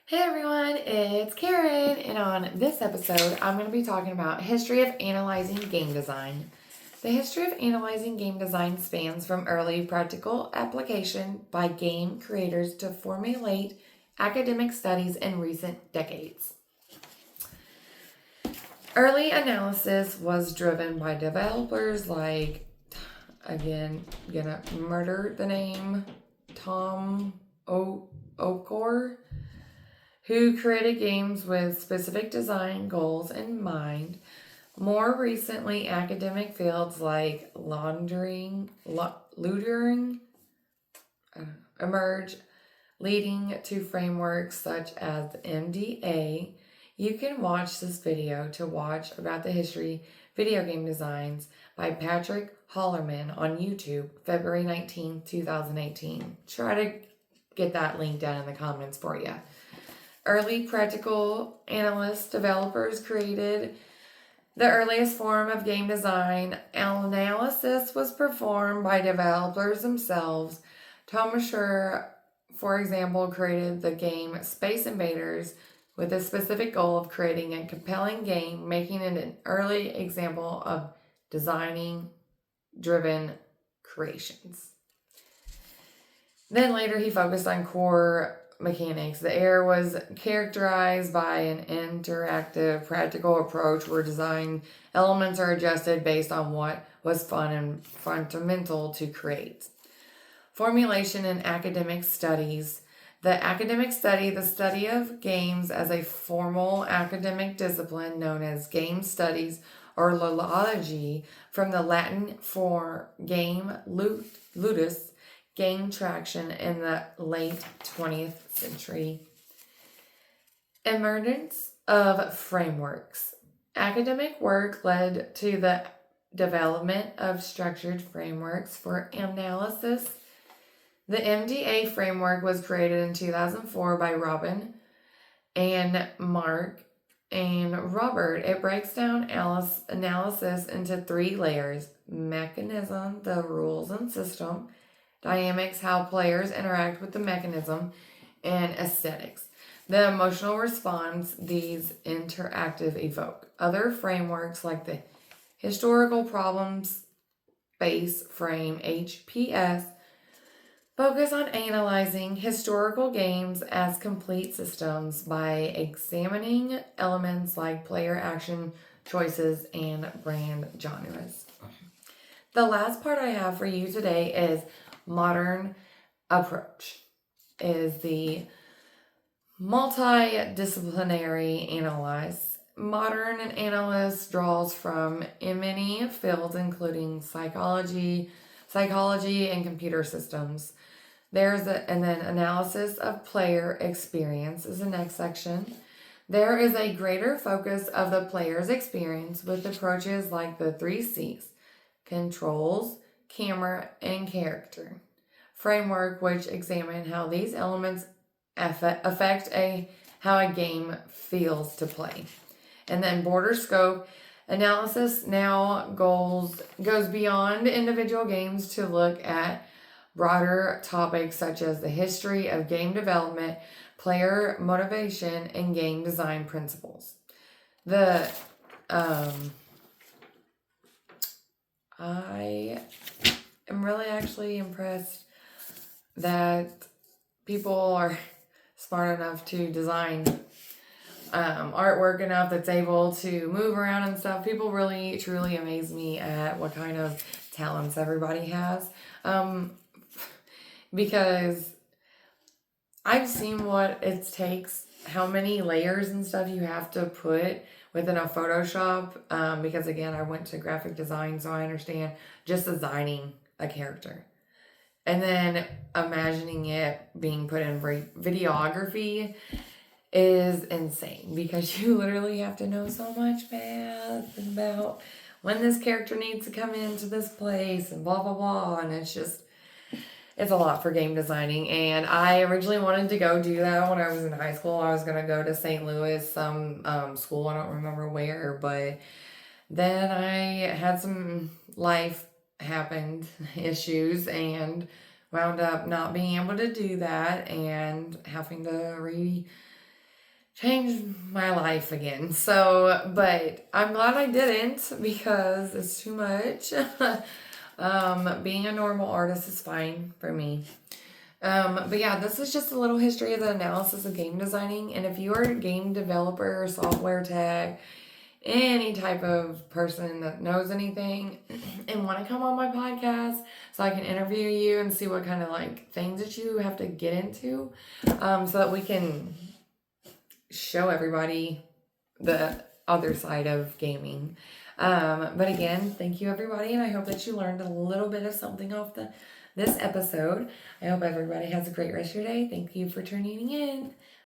Hey everyone, it's Karen, and on this episode, I'm going to be talking about history of analyzing game design. The history of analyzing game design spans from early practical application by game creators to formulate academic studies in recent decades. Early analysis was driven by developers like, again, gonna murder the name, Tom Okor, who created games with specific design goals in mind. More recently, academic fields like loitering emerge, leading to frameworks such as MDA. You can watch this video to watch about the history video game designs by Patrick Hollerman on YouTube, February 19, 2018. Try to get that link down in the comments for you. Early practical analyst developers created the earliest form of game design. Analysis was performed by developers themselves. Thomas Scher, for example, created the game Space Invaders with a specific goal of creating a compelling game, making it an early example of designing driven creations. Then later he focused on core mechanics. The era was characterized by an interactive, practical approach where design elements are adjusted based on what was fun and fundamental to create. Formulation in academic studies. The academic study, the study of games as a formal academic discipline known as game studies or lology, from the Latin for game ludus, gained traction in the late 20th century. Emergence of frameworks. Academic work led to the development of structured frameworks for analysis. The MDA framework was created in 2004 by Robin and Mark and Robert. It breaks down analysis into three layers: mechanism, the rules and system; dynamics, how players interact with the mechanism; and aesthetics, the emotional response these interactive evoke. Other frameworks like the historical problems space frame HPS focus on analyzing historical games as complete systems by examining elements like player action choices and brand genres. The last part I have for you today is modern approach, is the multidisciplinary analysis. Modern analysis draws from many fields, including psychology, and computer systems. And then analysis of player experience is the next section. There is a greater focus of the player's experience with approaches like the 3Cs: controls, camera, and character framework, which examine how these elements affect how a game feels to play. And then border scope analysis now goes beyond individual games to look at broader topics such as the history of game development, player motivation, and game design principles. I am really actually impressed that people are smart enough to design artwork enough that's able to move around and stuff. People really truly amaze me at what kind of talents everybody has, because I've seen what it takes, how many layers and stuff you have to put within a Photoshop, because again, I went to graphic design, so I understand just designing a character. And then imagining it being put in videography is insane, because you literally have to know so much math about when this character needs to come into this place and blah, blah, blah. And it's a lot for game designing. And I originally wanted to go do that when I was in high school. I was going to go to St. Louis, some school, I don't remember where, but then I had some life happened issues and wound up not being able to do that and having to change my life again. So, but I'm glad I didn't because it's too much. Being a normal artist is fine for me. But yeah, this is just a little history of the analysis of game designing. And if you are a game developer, software tech, any type of person that knows anything and want to come on my podcast so I can interview you and see what kind of like things that you have to get into, so that we can show everybody the other side of gaming. But again, thank you everybody, and I hope that you learned a little bit of something off this episode. I hope everybody has a great rest of your day. Thank you for tuning in.